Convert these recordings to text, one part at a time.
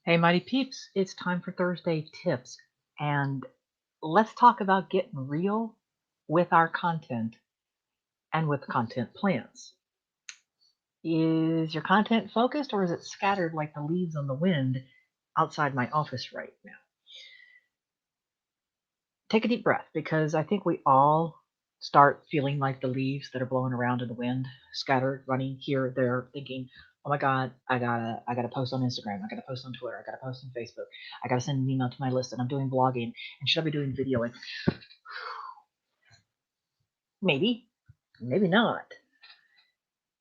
Hey, Mighty Peeps, it's time for Thursday Tips, and let's talk about getting real with our content and with content plans. Is your content focused or is it scattered like the leaves on the wind outside my office right now? Take a deep breath because I think we all start feeling like the leaves that are blowing around in the wind, scattered, running here, there, thinking, "Oh my God, I gotta post on Instagram, I gotta post on Twitter, I gotta post on Facebook, I gotta send an email to my list, and I'm doing blogging, and should I be doing video?" And maybe, maybe not.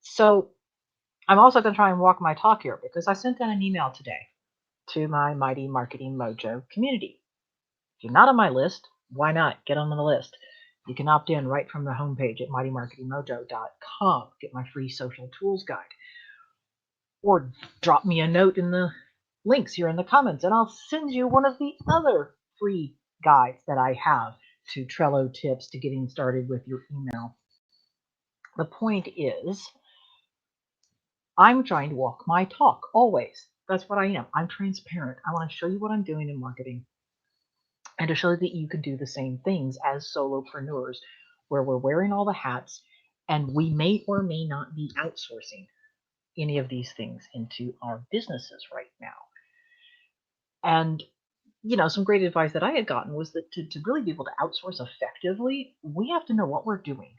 So I'm also gonna try and walk my talk here because I sent out an email today to my Mighty Marketing Mojo community. If you're not on my list, why not get on the list? You can opt in right from the homepage at mightymarketingmojo.com. Get my free social tools guide. Or drop me a note in the links here in the comments, and I'll send you one of the other free guides that I have to Trello tips to getting started with your email. The point is, I'm trying to walk my talk always. That's what I am. I'm transparent. I want to show you what I'm doing in marketing and to show that you can do the same things as solopreneurs, where we're wearing all the hats and we may or may not be outsourcing any of these things into our businesses right now. And some great advice that I had gotten was that to really be able to outsource effectively, we have to know what we're doing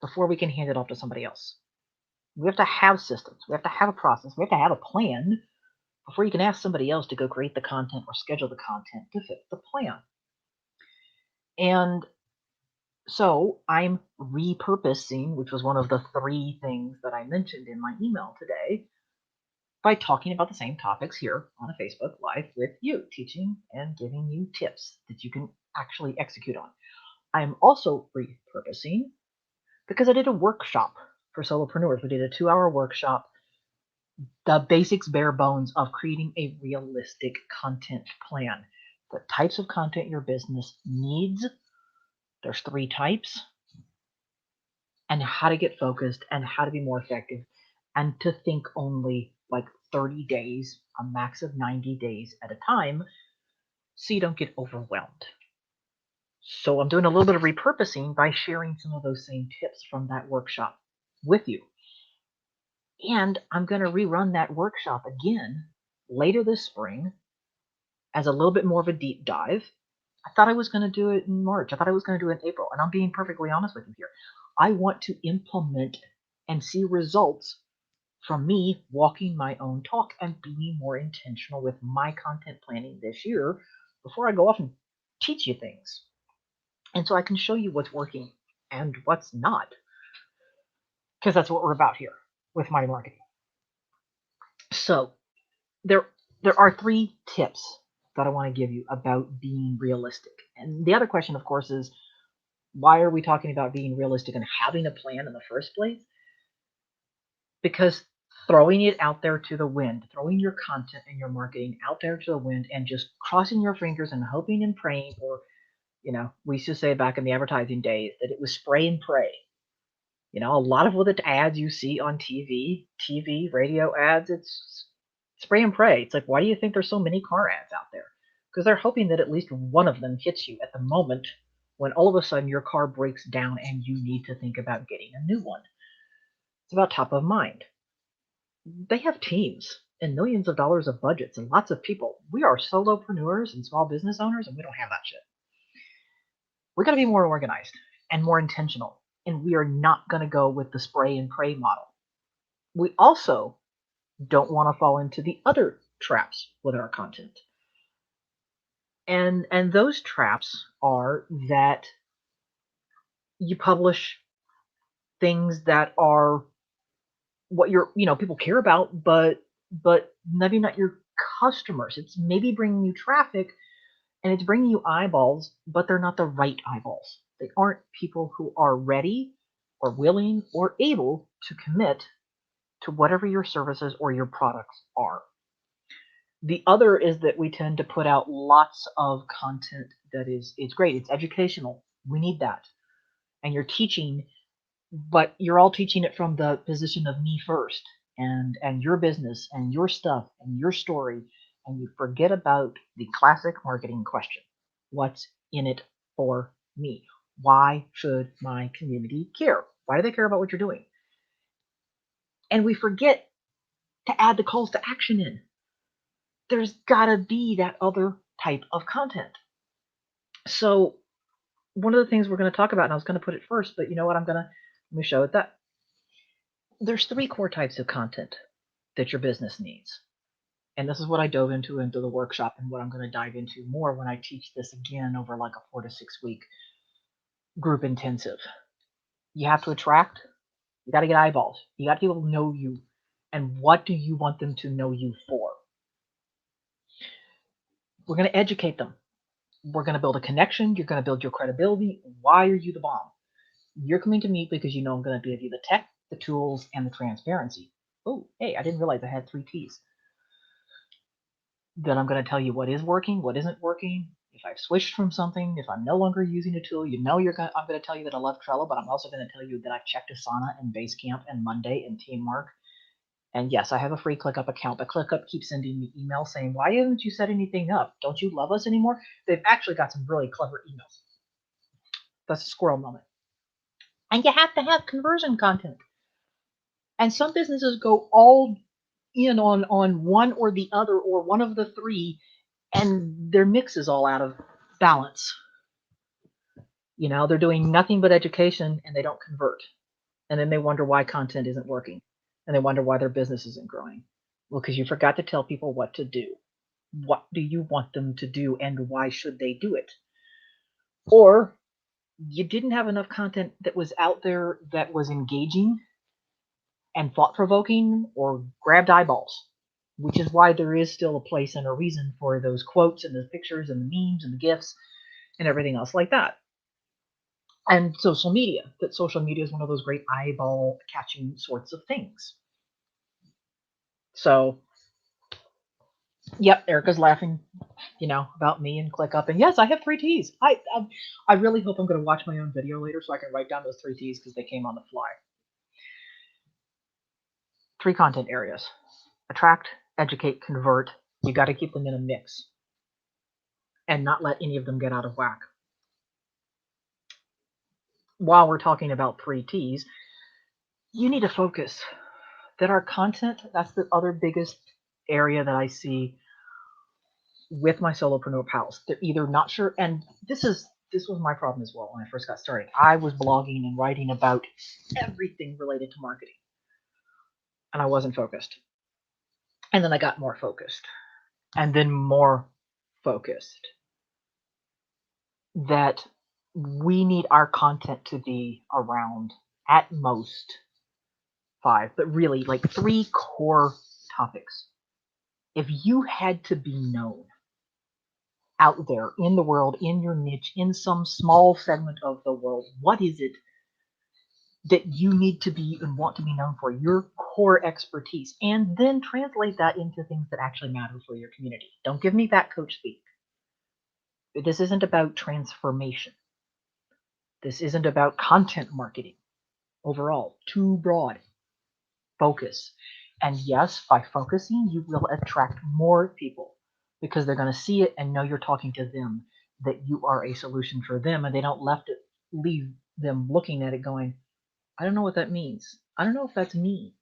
before we can hand it off to somebody else. We have to have systems, we have to have a process, we have to have a plan before you can ask somebody else to go create the content or schedule the content to fit the plan. And so I'm repurposing, which was one of the three things that I mentioned in my email today, by talking about the same topics here on a Facebook Live with you, teaching and giving you tips that you can actually execute on. I'm also repurposing because I did a workshop for solopreneurs. We did a 2-hour workshop, the basics, bare bones of creating a realistic content plan. The types of content your business needs, there's three types, and how to get focused and how to be more effective and to think only like 30 days, a max of 90 days at a time, so you don't get overwhelmed. So I'm doing a little bit of repurposing by sharing some of those same tips from that workshop with you. And I'm going to rerun that workshop again later this spring as a little bit more of a deep dive. I thought I was going to do it in March. I thought I was going to do it in April. And I'm being perfectly honest with you here. I want to implement and see results from me walking my own talk and being more intentional with my content planning this year before I go off and teach you things. And so I can show you what's working and what's not, because that's what we're about here with Mighty Marketing. So there there are three tips that I want to give you about being realistic. And the other question, of course, is why are we talking about being realistic and having a plan in the first place? Because throwing it out there to the wind, throwing your content and your marketing out there to the wind and just crossing your fingers and hoping and praying, or, we used to say back in the advertising days that it was spray and pray. A lot of the ads you see on TV, radio ads, it's spray and pray. It's like, why do you think there's so many car ads out there? Because they're hoping that at least one of them hits you at the moment when all of a sudden your car breaks down and you need to think about getting a new one. It's about top of mind. They have teams and millions of dollars of budgets and lots of people. We are solopreneurs and small business owners, and we don't have that shit. We got to be more organized and more intentional, and we are not going to go with the spray and pray model. We also don't want to fall into the other traps with our content. And those traps are that you publish things that are what people care about, but maybe not your customers. It's maybe bringing you traffic and it's bringing you eyeballs, but they're not the right eyeballs. They aren't people who are ready or willing or able to commit to whatever your services or your products are. The other is that we tend to put out lots of content that it's great, it's educational. We need that. And you're teaching, but you're all teaching it from the position of me first and your business and your stuff and your story and you forget about the classic marketing question. What's in it for me? Why should my community care? Why do they care about what you're doing? And we forget to add the calls to action in. There's gotta be that other type of content. So one of the things we're going to talk about, and I was going to put it first, but you know what? Let me show it that. There's 3 core types of content that your business needs. And this is what I dove into the workshop, and what I'm going to dive into more when I teach this again over like a 4 to 6 week group intensive. You have to attract, you got to get eyeballs. You got people to know you. And what do you want them to know you for? We're going to educate them. We're going to build a connection. You're going to build your credibility. Why are you the bomb? You're coming to me because you know I'm going to give you the tech, the tools, and the transparency. Oh, hey, I didn't realize I had 3 T's. Then I'm going to tell you what is working, what isn't working. If I've switched from something, if I'm no longer using a tool, I'm going to tell you that I love Trello, but I'm also going to tell you that I've checked Asana and Basecamp and Monday and Teamwork. And yes, I have a free ClickUp account, but ClickUp keeps sending me emails saying, why haven't you set anything up? Don't you love us anymore? They've actually got some really clever emails. That's a squirrel moment. And you have to have conversion content. And some businesses go all in on one or the other or one of the 3, and their mix is all out of balance. You know, they're doing nothing but education and they don't convert. And then they wonder why content isn't working. And they wonder why their business isn't growing. Well, because you forgot to tell people what to do. What do you want them to do, and why should they do it? Or you didn't have enough content that was out there that was engaging and thought-provoking or grabbed eyeballs, which is why there is still a place and a reason for those quotes and the pictures and the memes and the GIFs and everything else like that. And social media, that social media is one of those great eyeball-catching sorts of things. So, yep, Erica's laughing, about me and ClickUp. And yes, I have 3 T's. I really hope I'm going to watch my own video later so I can write down those 3 T's because they came on the fly. 3 content areas: attract, educate, convert. You got to keep them in a mix and not let any of them get out of whack. While we're talking about 3 T's, you need to focus. That our content, that's the other biggest area that I see with my solopreneur pals. They're either not sure, and this was my problem as well when I first got started. I was blogging and writing about everything related to marketing, and I wasn't focused. And then I got more focused, and then more focused. That we need our content to be around at most 5, but really like 3 core topics. If you had to be known out there in the world, in your niche, in some small segment of the world, what is it that you need to be and want to be known for, your core expertise, and then translate that into things that actually matter for your community. Don't give me that coach speak. This isn't about transformation. This isn't about content marketing overall. Too broad. Focus. And yes, by focusing, you will attract more people because they're going to see it and know you're talking to them, that you are a solution for them, and they don't leave them looking at it going, I don't know what that means. I don't know if that's me.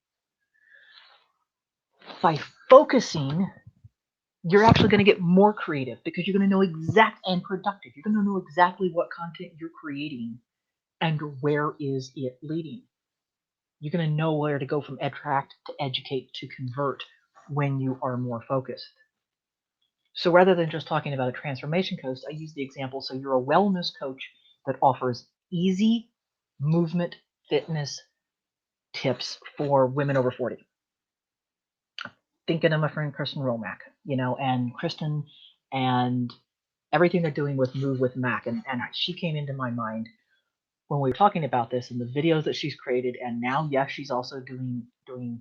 By focusing, you're actually going to get more creative because you're going to know and productive. You're going to know exactly what content you're creating and where is it leading. You're going to know where to go from attract to educate to convert when you are more focused. So rather than just talking about a transformation coach, I use the example. So you're a wellness coach that offers easy movement fitness tips for women over 40. Thinking of my friend Kristen Romack, and Kristen and everything they're doing with Move with Mac. And she came into my mind when we were talking about this and the videos that she's created. And now, yes, she's also doing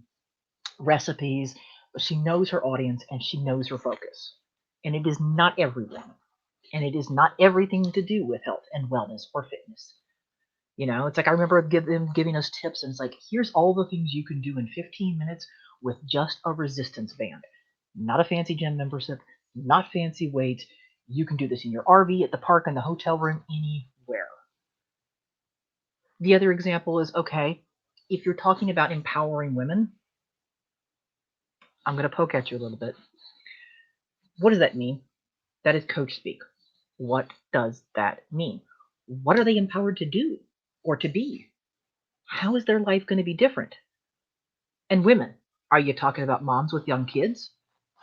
recipes, but she knows her audience and she knows her focus. And it is not everyone. And it is not everything to do with health and wellness or fitness. It's like I remember them giving us tips, and it's like, here's all the things you can do in 15 minutes with just a resistance band. Not a fancy gym membership, not fancy weights. You can do this in your RV, at the park, in the hotel room, anywhere. The other example is, okay, if you're talking about empowering women, I'm going to poke at you a little bit. What does that mean? That is coach speak. What does that mean? What are they empowered to do or to be? How is their life going to be different? And women, are you talking about moms with young kids?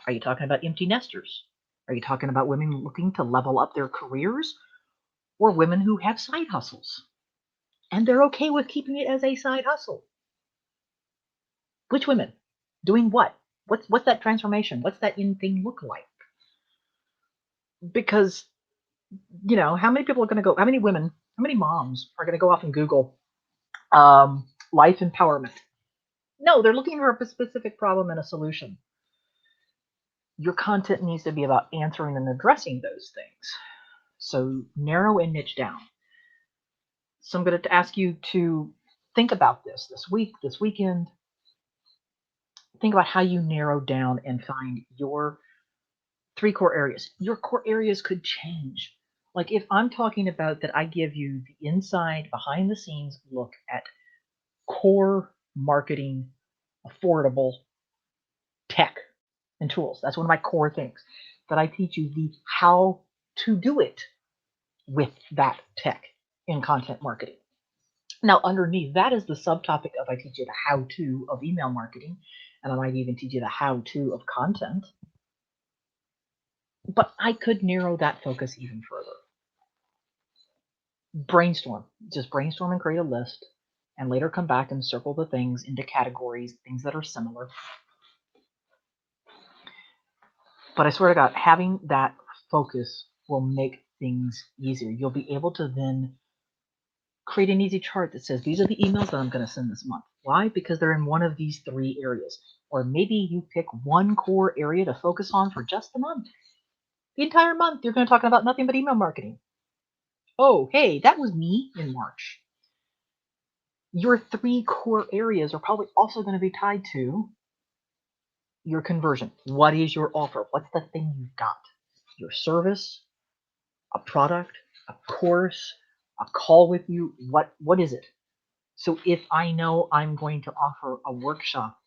Are you talking about empty nesters? Are you talking about women looking to level up their careers, or women who have side hustles and they're okay with keeping it as a side hustle? Which women? Doing what? What's that transformation? What's that in thing look like? Because, how many people are going to go, how many women, how many moms are going to go off and Google life empowerment? No, they're looking for a specific problem and a solution. Your content needs to be about answering and addressing those things. So narrow and niche down. So I'm going to ask you to think about this week, this weekend. Think about how you narrow down and find your 3 core areas. Your core areas could change. Like if I'm talking about that, I give you the inside, behind the scenes look at core marketing, affordable tech and tools. That's one of my core things. That I teach you the how to do it with that tech in content marketing. Now, underneath that is the subtopic of I teach you the how-to of email marketing, and I might even teach you the how-to of content. But I could narrow that focus even further. Brainstorm. Just brainstorm and create a list, and later come back and circle the things into categories, things that are similar. But I swear to God, having that focus will make things easier. You'll be able to then create an easy chart that says, these are the emails that I'm going to send this month. Why? Because they're in one of these 3 areas. Or maybe you pick one core area to focus on for just the month. The entire month, you're going to talk about nothing but email marketing. Oh, hey, that was me in March. Your 3 core areas are probably also going to be tied to your conversion. What is your offer? What's the thing you've got? Your service, a product, a course, a call with you. What is it? So if I know I'm going to offer a workshop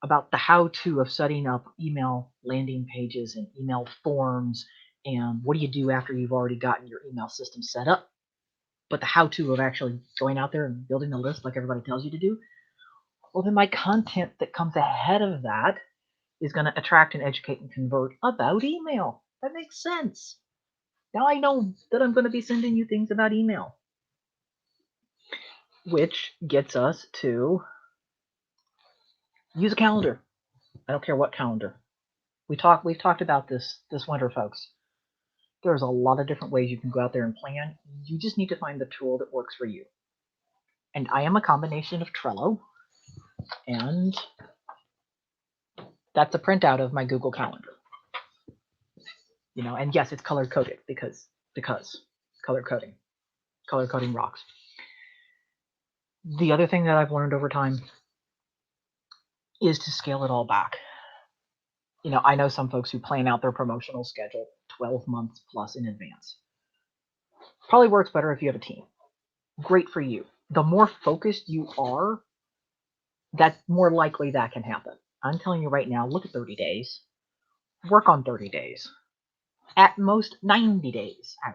about the how-to of setting up email landing pages and email forms, and what do you do after you've already gotten your email system set up, but the how-to of actually going out there and building a list like everybody tells you to do, well, then my content that comes ahead of that is going to attract and educate and convert about email. That makes sense. Now I know that I'm going to be sending you things about email, which gets us to use a calendar. I don't care what calendar. We've talked about this winter, folks. There's a lot of different ways you can go out there and plan. You just need to find the tool that works for you. And I am a combination of Trello, and that's a printout of my Google Calendar. And yes, it's color coded because color coding rocks. The other thing that I've learned over time is to scale it all back. I know some folks who plan out their promotional schedule 12 months plus in advance. Probably works better if you have a team. Great for you. The more focused you are, that's more likely that can happen. I'm telling you right now, look at 30 days. Work on 30 days. At most 90 days out.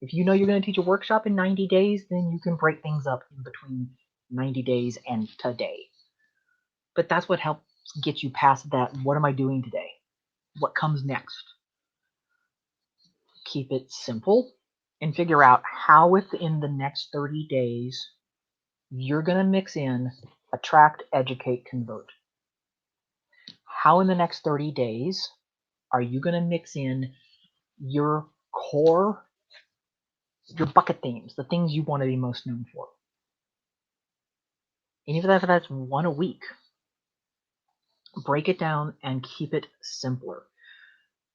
If you know you're going to teach a workshop in 90 days, then you can break things up in between 90 days and today. But that's what helps get you past that. What am I doing today? What comes next? Keep it simple and figure out how within the next 30 days you're going to mix in attract, educate, convert. How in the next 30 days are you going to mix in your core, your bucket themes, the things you want to be most known for? And even if that's one a week, break it down and keep it simpler.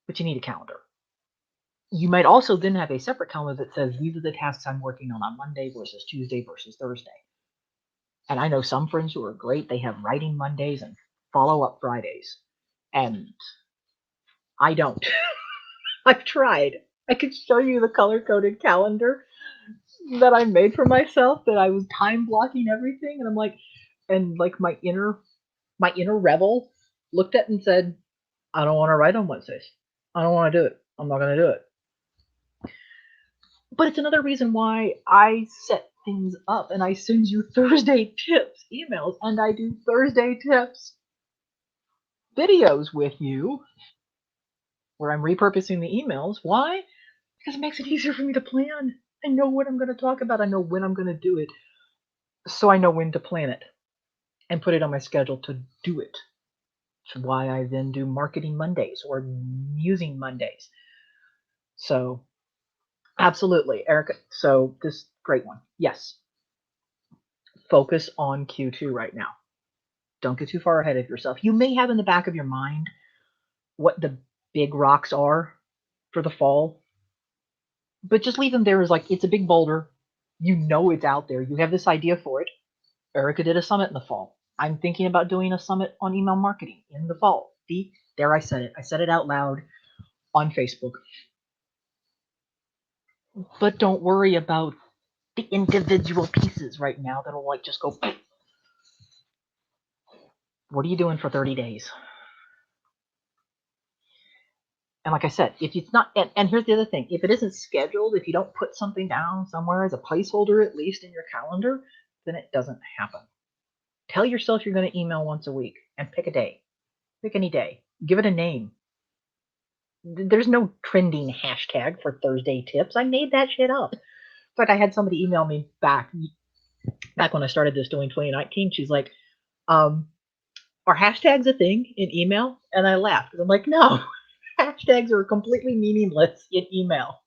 But you need a calendar. You might also then have a separate calendar that says these are the tasks I'm working on Monday versus Tuesday versus Thursday. And I know some friends who are great. They have writing Mondays and follow-up Fridays. And I don't. I've tried. I could show you the color-coded calendar that I made for myself, that I was time blocking everything, and I'm like, and like my inner rebel looked at it and said, I don't want to write on Wednesdays. I don't want to do it. I'm not going to do it. But it's another reason why I set things up and I send you Thursday tips emails and I do Thursday tips videos with you where I'm repurposing the emails. Why? Because it makes it easier for me to plan. I know what I'm going to talk about. I know when I'm going to do it. So I know when to plan it and put it on my schedule to do it. That's why I then do Marketing Mondays or Musing Mondays. So, absolutely, Erica. So, this great one. Yes, focus on Q2 right now. Don't get too far ahead of yourself. You may have in the back of your mind what the big rocks are for the fall, but just leave them there as like it's a big boulder. You know it's out there. You have this idea for it. Erica did a summit in the fall. I'm thinking about doing a summit on email marketing in the fall. There I said it. I said it out loud on Facebook. But don't worry about the individual pieces right now that'll like just go. What are you doing for 30 days? And like I said, if it's not, and here's the other thing, if it isn't scheduled, if you don't put something down somewhere as a placeholder, at least in your calendar, then it doesn't happen. Tell yourself you're going to email once a week and pick a day. Pick any day. Give it a name. There's no trending hashtag for Thursday tips. I made that shit up. In fact, I had somebody email me back when I started this doing 2019. She's like, are hashtags a thing in email? And I laughed. I'm like, no, hashtags are completely meaningless in email.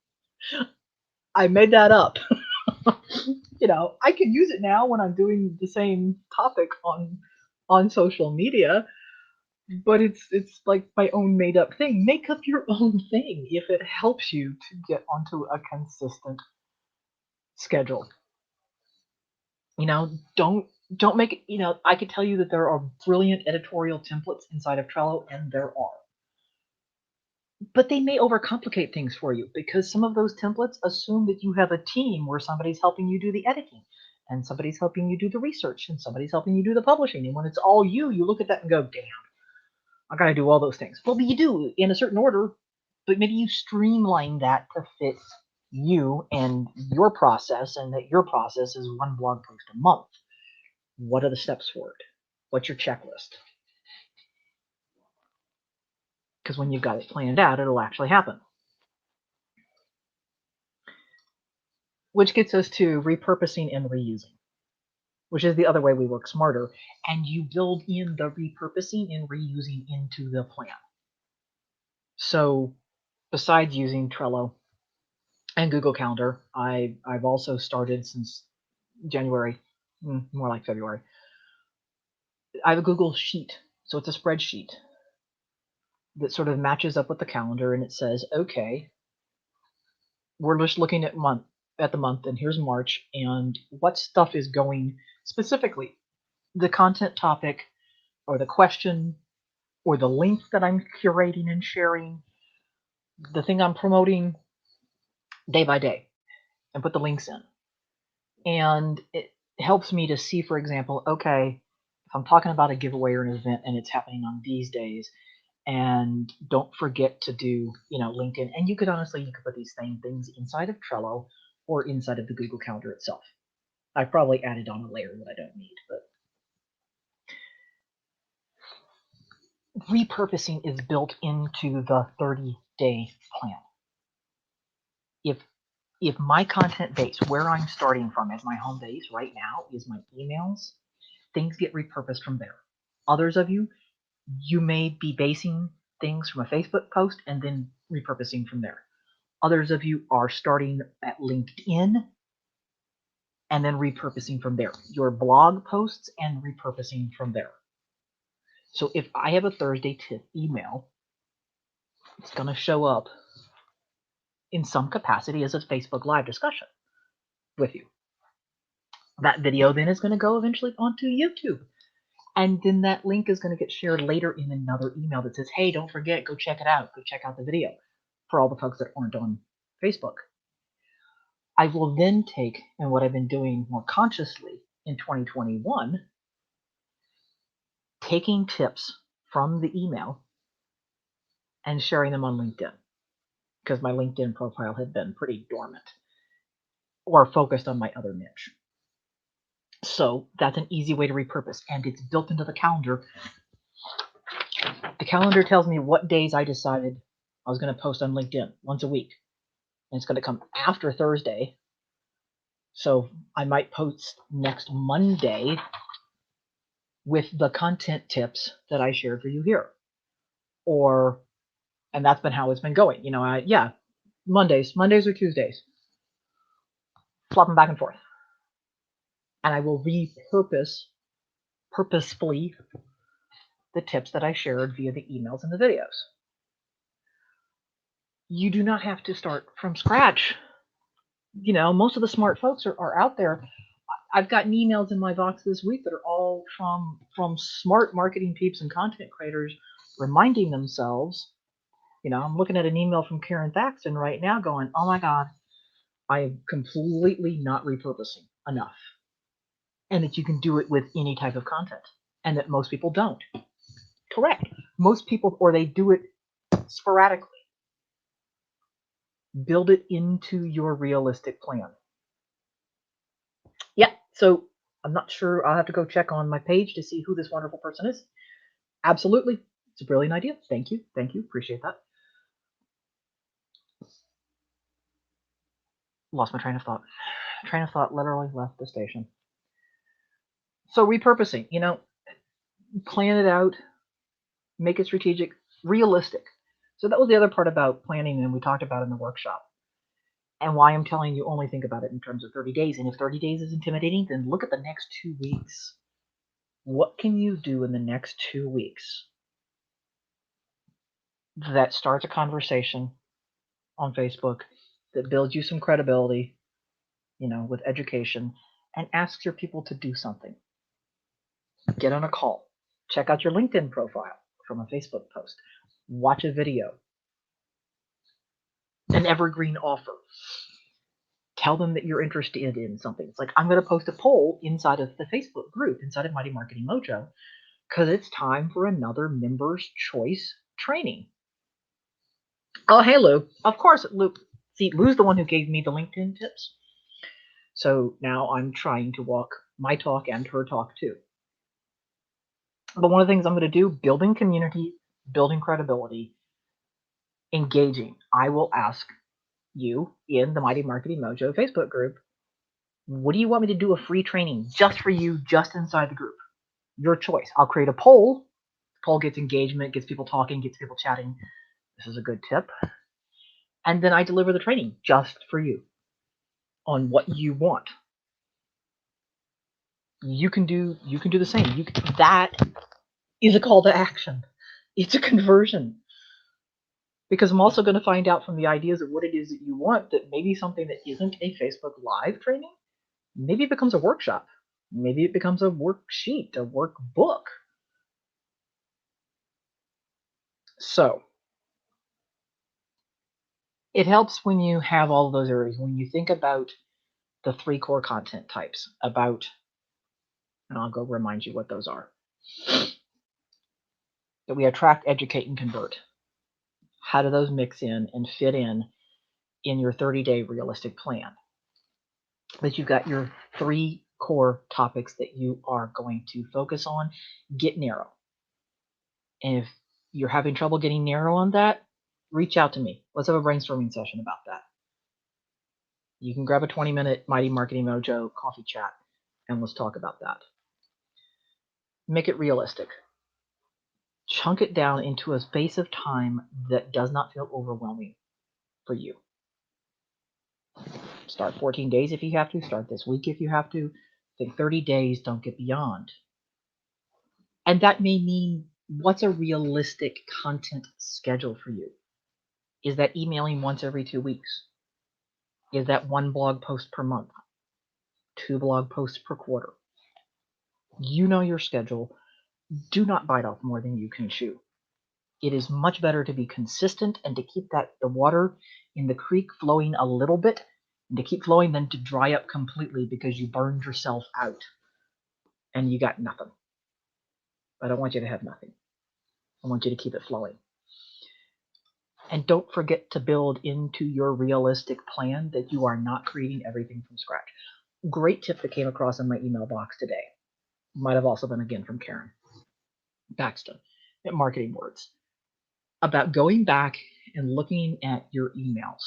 I made that up. I can use it now when I'm doing the same topic on social media, but it's like my own made up thing. Make up your own thing if it helps you to get onto a consistent schedule. Don't make it, I could tell you that there are brilliant editorial templates inside of Trello, and there are. But they may overcomplicate things for you because some of those templates assume that you have a team where somebody's helping you do the editing and somebody's helping you do the research and somebody's helping you do the publishing. And when it's all you look at that and go, damn, I got to do all those things. Well, you do in a certain order, but maybe you streamline that to fit you and your process, and that your process is one blog post a month. What are the steps for it? What's your checklist? Because when you've got it planned out, it'll actually happen. Which gets us to repurposing and reusing, which is the other way we work smarter. And you build in the repurposing and reusing into the plan. So besides using Trello and Google Calendar, I've also started since January, more like February. I have a Google Sheet. So it's a spreadsheet that sort of matches up with the calendar, and it says, okay, we're just looking at the month, and here's March, and what stuff is going specifically, the content topic or the question or the link that I'm curating and sharing, the thing I'm promoting day by day, and put the links in. And it helps me to see, for example, okay, if I'm talking about a giveaway or an event and it's happening on these days, and don't forget to do, LinkedIn. And you could put these same things inside of Trello or inside of the Google Calendar itself. I probably added on a layer that I don't need, but repurposing is built into the 30-day plan. If my content base, where I'm starting from as my home base right now, is my emails, things get repurposed from there. Others of you may be basing things from a Facebook post and then repurposing from there. Others of you are starting at LinkedIn and then repurposing from there. Your blog posts and repurposing from there. So if I have a Thursday tip email, it's going to show up in some capacity as a Facebook Live discussion with you. That video then is going to go eventually onto YouTube. And then that link is going to get shared later in another email that says, hey, don't forget, go check it out. Go check out the video for all the folks that aren't on Facebook. I will then take, and what I've been doing more consciously in 2021, taking tips from the email and sharing them on LinkedIn, because my LinkedIn profile had been pretty dormant or focused on my other niche. So that's an easy way to repurpose, and it's built into the calendar. The calendar tells me what days I decided I was going to post on LinkedIn once a week, and it's going to come after Thursday. So I might post next Monday with the content tips that I shared for you here. And that's been how it's been going. Mondays or Tuesdays, flop them back and forth. And I will purposefully, the tips that I shared via the emails and the videos. You do not have to start from scratch. Most of the smart folks are out there. I've gotten emails in my box this week that are all from smart marketing peeps and content creators reminding themselves. I'm looking at an email from Karen Thaxton right now going, oh my God, I am completely not repurposing enough. And that you can do it with any type of content, and that most people don't. Correct. Most people, or they do it sporadically. Build it into your realistic plan. Yeah, so I'm not sure. I'll have to go check on my page to see who this wonderful person is. Absolutely. It's a brilliant idea. Thank you. Appreciate that. Lost my train of thought. Train of thought literally left the station. So repurposing, plan it out, make it strategic, realistic. So that was the other part about planning, and we talked about in the workshop. And why I'm telling you only think about it in terms of 30 days. And if 30 days is intimidating, then look at the next 2 weeks. What can you do in the next 2 weeks that starts a conversation on Facebook, that builds you some credibility, with education, and asks your people to do something? Get on a call. Check out your LinkedIn profile from a Facebook post. Watch a video. An evergreen offer. Tell them that you're interested in something. It's like, I'm going to post a poll inside of the Facebook group, inside of Mighty Marketing Mojo, because it's time for another Members Choice training. Oh, hey, Lou. Of course, Lou. See, Lou's the one who gave me the LinkedIn tips. So now I'm trying to walk my talk and her talk too. But one of the things I'm going to do, building community, building credibility, engaging. I will ask you in the Mighty Marketing Mojo Facebook group, what do you want me to do a free training just for you, just inside the group? Your choice. I'll create a poll. The poll gets engagement, gets people talking, gets people chatting. This is a good tip. And then I deliver the training just for you on what you want. You can do the same. That is a call to action. It's a conversion. Because I'm also going to find out from the ideas of what it is that you want that maybe something that isn't a Facebook Live training, maybe it becomes a workshop. Maybe it becomes a worksheet, a workbook. So it helps when you have all of those areas, when you think about the 3 core content types, and I'll go remind you what those are. That we attract, educate, and convert. How do those mix in and fit in your 30-day realistic plan? That you've got your 3 core topics that you are going to focus on. Get narrow. And if you're having trouble getting narrow on that, reach out to me. Let's have a brainstorming session about that. You can grab a 20-minute Mighty Marketing Mojo coffee chat, and let's talk about that. Make it realistic. Chunk it down into a space of time that does not feel overwhelming for you. Start 14 days if you have to. Start this week if you have to. Think 30 days, don't get beyond. And that may mean, what's a realistic content schedule for you? Is that emailing once every 2 weeks? Is that 1 blog post per month? 2 blog posts per quarter? You know your schedule. do not bite off more than you can chew. It is much better to be consistent and to keep the water in the creek flowing a little bit and to keep flowing than to dry up completely because you burned yourself out and you got nothing. I don't want you to have nothing. I want you to keep it flowing. And don't forget to build into your realistic plan that you are not creating everything from scratch. Great tip that came across in my email box today. Might have also been again from Karen Paxton at Marketing Words about going back and looking at your emails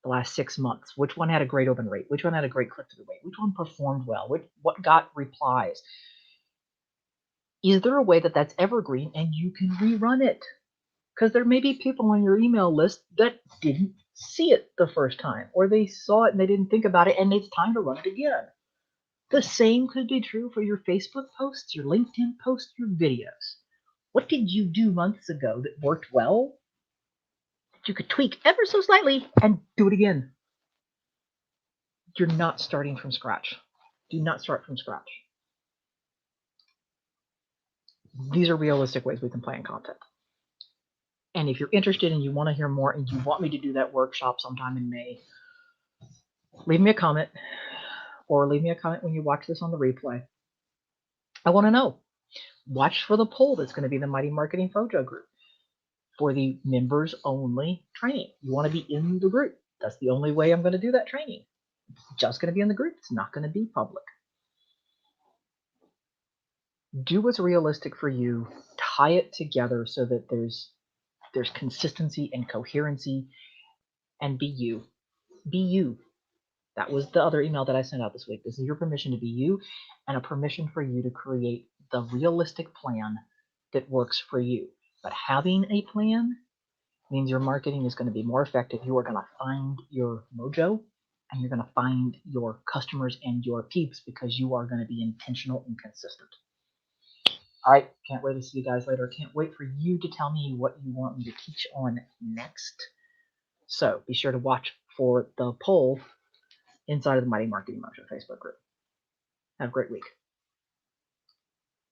the last 6 months. Which one had a great open rate? Which one had a great click-through rate? Which one performed well? What got replies? Is there a way that that's evergreen and you can rerun it? Because there may be people on your email list that didn't see it the first time, or they saw it and they didn't think about it, and it's time to run it again. The same could be true for your Facebook posts, your LinkedIn posts, your videos. What did you do months ago that worked well that you could tweak ever so slightly and do it again? You're not starting from scratch. Do not start from scratch. These are realistic ways we can plan content. And if you're interested and you want to hear more and you want me to do that workshop sometime in May, leave me a comment or leave me a comment when you watch this on the replay. I want to know. Watch for the poll that's going to be the Mighty Marketing Fojo group for the members only training. You want to be in the group. That's the only way I'm going to do that training. It's just going to be in the group. It's not going to be public. Do what's realistic for you. Tie it together so that there's consistency and coherency, and be you. Be you. That was the other email that I sent out this week. This is your permission to be you and a permission for you to create the realistic plan that works for you. But having a plan means your marketing is going to be more effective. You are going to find your mojo and you're going to find your customers and your peeps because you are going to be intentional and consistent. All right, can't wait to see you guys later. Can't wait for you to tell me what you want me to teach on next. So be sure to watch for the poll inside of the Mighty Marketing Mojo Facebook group. Have a great week.